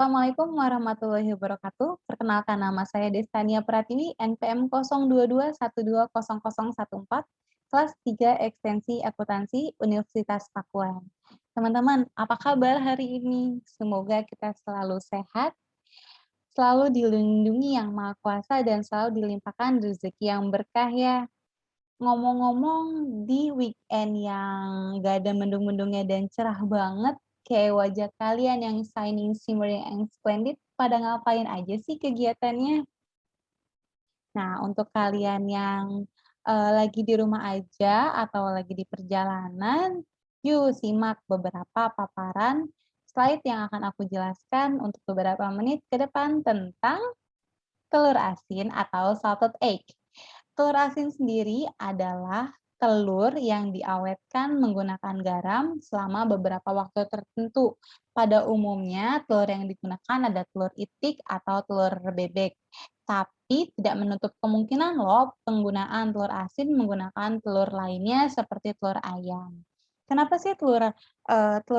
Assalamualaikum warahmatullahi wabarakatuh. Perkenalkan nama saya Destania Pratiwi, NPM 0221200014, kelas 3 Ekstensi Akuntansi Universitas Pakuan. Teman-teman, apa kabar hari ini? Semoga kita selalu sehat, selalu dilindungi Yang Maha Kuasa, dan selalu dilimpahkan rezeki yang berkah ya. Ngomong-ngomong, di weekend yang gak ada mendung-mendungnya dan cerah banget, kayak wajah kalian yang shining, shimmering, and splendid, pada ngapain aja sih kegiatannya? Nah, untuk kalian yang lagi di rumah aja atau lagi di perjalanan, yuk simak beberapa paparan slide yang akan aku jelaskan untuk beberapa menit ke depan tentang telur asin atau salted egg. Telur asin sendiri adalah telur yang diawetkan menggunakan garam selama beberapa waktu tertentu. Pada umumnya, telur yang digunakan ada telur itik atau telur bebek. Tapi tidak menutup kemungkinan loh penggunaan telur asin menggunakan telur lainnya seperti telur ayam. Kenapa sih telur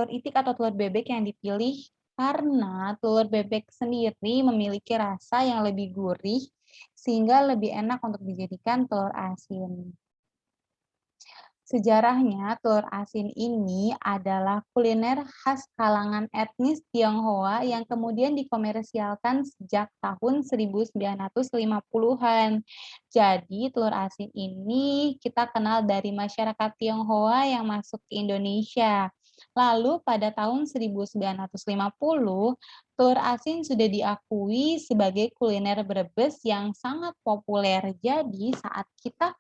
itik atau telur bebek yang dipilih? Karena telur bebek sendiri memiliki rasa yang lebih gurih sehingga lebih enak untuk dijadikan telur asin. Sejarahnya, telur asin ini adalah kuliner khas kalangan etnis Tionghoa yang kemudian dikomersialkan sejak tahun 1950-an. Jadi, telur asin ini kita kenal dari masyarakat Tionghoa yang masuk ke Indonesia. Lalu pada tahun 1950, telur asin sudah diakui sebagai kuliner Brebes yang sangat populer. Jadi, saat kita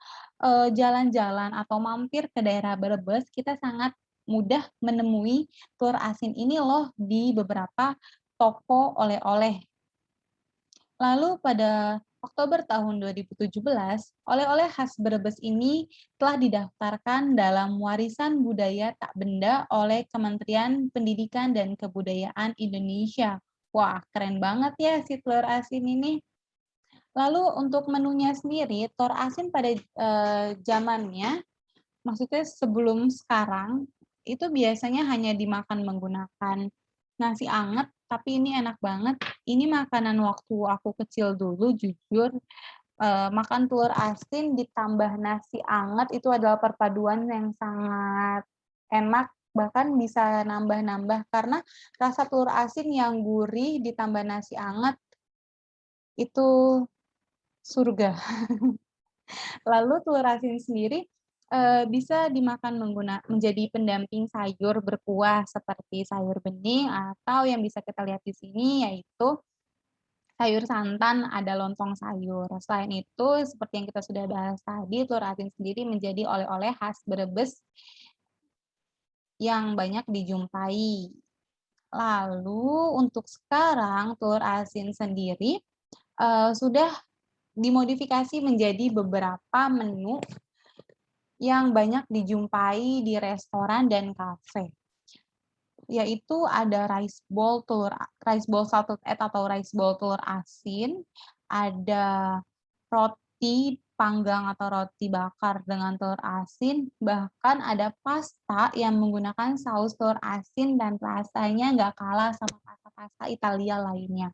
jalan-jalan atau mampir ke daerah Brebes, kita sangat mudah menemui telur asin ini loh di beberapa toko oleh-oleh. Lalu pada Oktober tahun 2017, oleh-oleh khas Brebes ini telah didaftarkan dalam warisan budaya tak benda oleh Kementerian Pendidikan dan Kebudayaan Indonesia. Wah, keren banget ya si telur asin ini. Lalu untuk menunya sendiri, telur asin pada zamannya, maksudnya sebelum sekarang, itu biasanya hanya dimakan menggunakan nasi anget, tapi ini enak banget. Ini makanan waktu aku kecil dulu, jujur, makan telur asin ditambah nasi anget itu adalah perpaduan yang sangat enak, bahkan bisa nambah-nambah karena rasa telur asin yang gurih ditambah nasi anget, itu surga. Lalu telur asin sendiri, bisa dimakan menjadi pendamping sayur berkuah seperti sayur bening atau yang bisa kita lihat di sini yaitu sayur santan, ada lontong sayur. Selain itu, seperti yang kita sudah bahas tadi, telur asin sendiri menjadi oleh-oleh khas Brebes yang banyak dijumpai. Lalu untuk sekarang telur asin sendiri, sudah dimodifikasi menjadi beberapa menu yang banyak dijumpai di restoran dan kafe, yaitu ada rice bowl salted egg atau rice bowl telur asin, ada roti panggang atau roti bakar dengan telur asin, bahkan ada pasta yang menggunakan saus telur asin dan rasanya nggak kalah sama pasta-pasta Italia lainnya.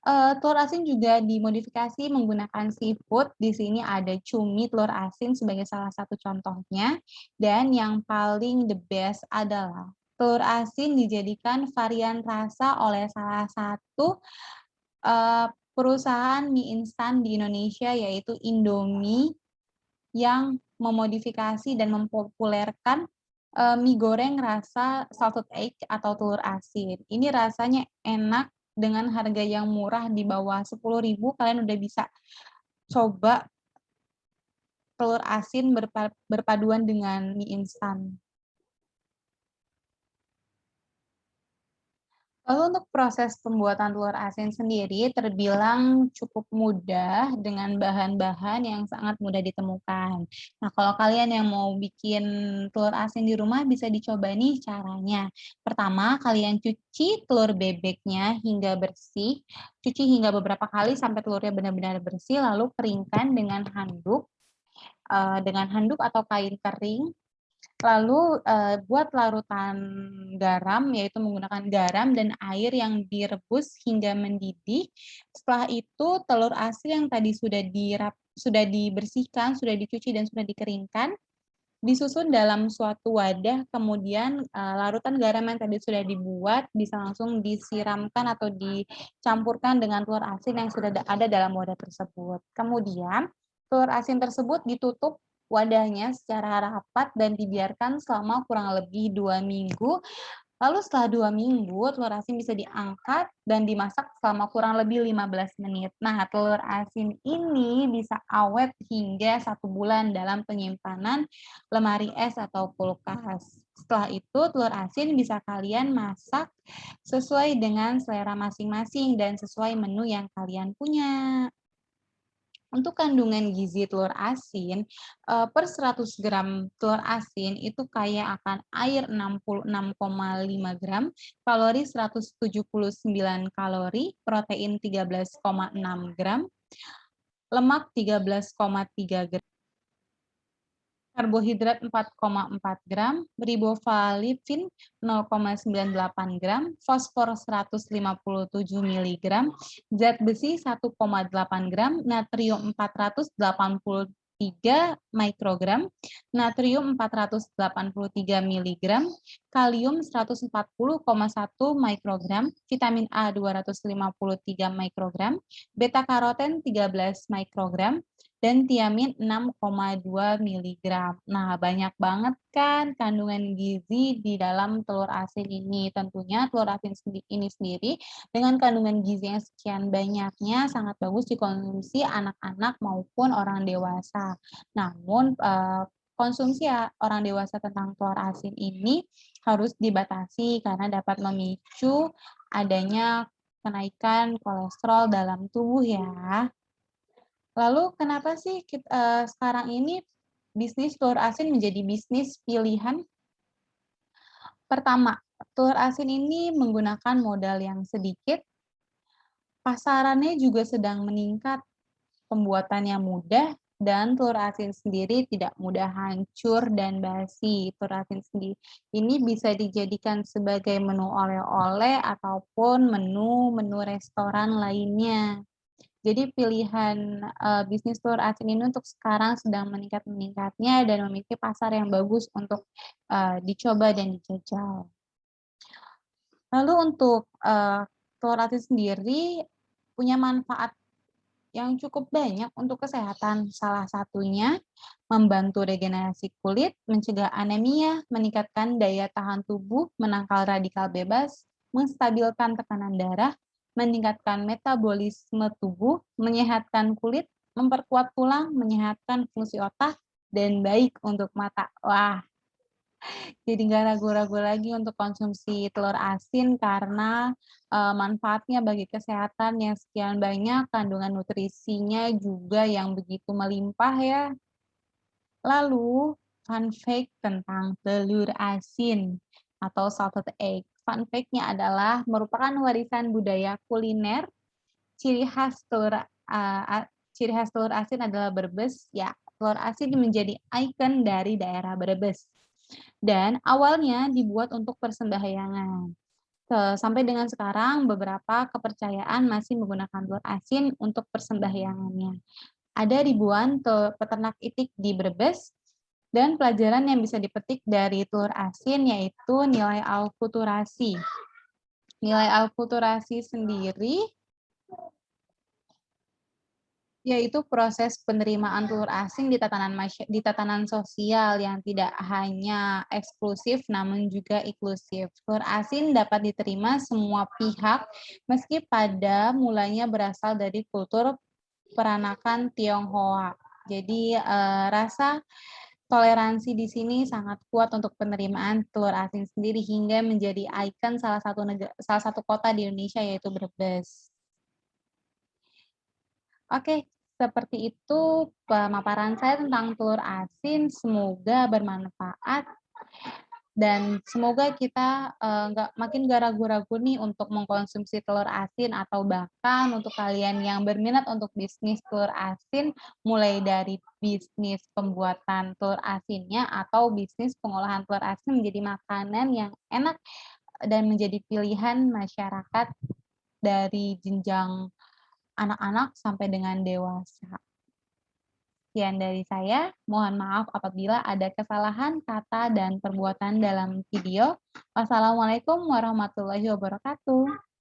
Telur asin juga dimodifikasi menggunakan seafood. Di sini ada cumi telur asin sebagai salah satu contohnya, dan yang paling the best adalah telur asin dijadikan varian rasa oleh salah satu, perusahaan mie instan di Indonesia, yaitu Indomie, yang memodifikasi dan mempopulerkan, mie goreng rasa salted egg atau telur asin. Ini rasanya enak dengan harga yang murah di bawah 10.000 kalian udah bisa coba telur asin berpaduan dengan mie instan. Lalu untuk proses pembuatan telur asin sendiri terbilang cukup mudah dengan bahan-bahan yang sangat mudah ditemukan. Nah, kalau kalian yang mau bikin telur asin di rumah bisa dicoba nih caranya. Pertama, kalian cuci telur bebeknya hingga bersih, cuci hingga beberapa kali sampai telurnya benar-benar bersih, lalu keringkan dengan handuk atau kain kering. Lalu, buat larutan garam, yaitu menggunakan garam dan air yang direbus hingga mendidih. Setelah itu telur asin yang tadi sudah dibersihkan, sudah dicuci dan sudah dikeringkan, disusun dalam suatu wadah, kemudian, larutan garam yang tadi sudah dibuat bisa langsung disiramkan atau dicampurkan dengan telur asin yang sudah ada dalam wadah tersebut. Kemudian, telur asin tersebut ditutup wadahnya secara rapat dan dibiarkan selama kurang lebih 2 minggu. Lalu setelah 2 minggu, telur asin bisa diangkat dan dimasak selama kurang lebih 15 menit. Nah, telur asin ini bisa awet hingga 1 bulan dalam penyimpanan lemari es atau kulkas. Setelah itu, telur asin bisa kalian masak sesuai dengan selera masing-masing dan sesuai menu yang kalian punya. Untuk kandungan gizi telur asin, per 100 gram telur asin itu kaya akan air 66,5 gram, kalori 179 kalori, protein 13,6 gram, lemak 13,3 gram, karbohidrat 4,4 gram, riboflavin 0,98 gram, fosfor 157 miligram, zat besi 1,8 gram, natrium 483 mikrogram, natrium 483 miligram, kalium 140,1 mikrogram, vitamin A 253 mikrogram, beta karoten 13 mikrogram, dan tiamin 6,2 miligram. Nah, banyak banget kan kandungan gizi di dalam telur asin ini. Tentunya telur asin ini sendiri dengan kandungan gizi yang sekian banyaknya sangat bagus dikonsumsi anak-anak maupun orang dewasa. Namun, konsumsi orang dewasa tentang telur asin ini harus dibatasi karena dapat memicu adanya kenaikan kolesterol dalam tubuh ya. Lalu kenapa sih sekarang ini bisnis telur asin menjadi bisnis pilihan? Pertama, telur asin ini menggunakan modal yang sedikit, pasarannya juga sedang meningkat, pembuatannya mudah, dan telur asin sendiri tidak mudah hancur dan basi. Telur asin sendiri ini bisa dijadikan sebagai menu oleh-oleh ataupun menu-menu restoran lainnya. Jadi pilihan, bisnis telur asin ini untuk sekarang sedang meningkat-meningkatnya dan memiliki pasar yang bagus untuk, dicoba dan dijajal. Lalu untuk, telur asin sendiri punya manfaat yang cukup banyak untuk kesehatan. Salah satunya membantu regenerasi kulit, mencegah anemia, meningkatkan daya tahan tubuh, menangkal radikal bebas, menstabilkan tekanan darah, meningkatkan metabolisme tubuh, menyehatkan kulit, memperkuat tulang, menyehatkan fungsi otak, dan baik untuk mata. Wah, jadi nggak ragu-ragu lagi untuk konsumsi telur asin karena, manfaatnya bagi kesehatan yang sekian banyak, kandungan nutrisinya juga yang begitu melimpah ya. Lalu, fun fact tentang telur asin atau salted egg. Fun fact-nya adalah merupakan warisan budaya kuliner, ciri khas telur, ciri khas telur asin adalah Brebes, ya, telur asin menjadi ikon dari daerah Brebes. Dan awalnya dibuat untuk persembahyangan. Sampai dengan sekarang beberapa kepercayaan masih menggunakan telur asin untuk persembahyangannya. Ada ribuan peternak itik di Brebes dan pelajaran yang bisa dipetik dari telur asin yaitu nilai alkulturasi. Nilai alkulturasi sendiri yaitu proses penerimaan telur asin di tatanan sosial yang tidak hanya eksklusif namun juga inklusif. Telur asin dapat diterima semua pihak meski pada mulanya berasal dari kultur peranakan Tionghoa. Jadi, rasa toleransi di sini sangat kuat untuk penerimaan telur asin sendiri hingga menjadi ikon salah satu kota di Indonesia yaitu Brebes. Oke, seperti itu pemaparan saya tentang telur asin, semoga bermanfaat. Dan semoga kita, nggak ragu-ragu nih untuk mengkonsumsi telur asin atau bahkan untuk kalian yang berminat untuk bisnis telur asin, mulai dari bisnis pembuatan telur asinnya atau bisnis pengolahan telur asin menjadi makanan yang enak dan menjadi pilihan masyarakat dari jenjang anak-anak sampai dengan dewasa. Sekian dari saya, mohon maaf apabila ada kesalahan kata dan perbuatan dalam video. Wassalamualaikum warahmatullahi wabarakatuh.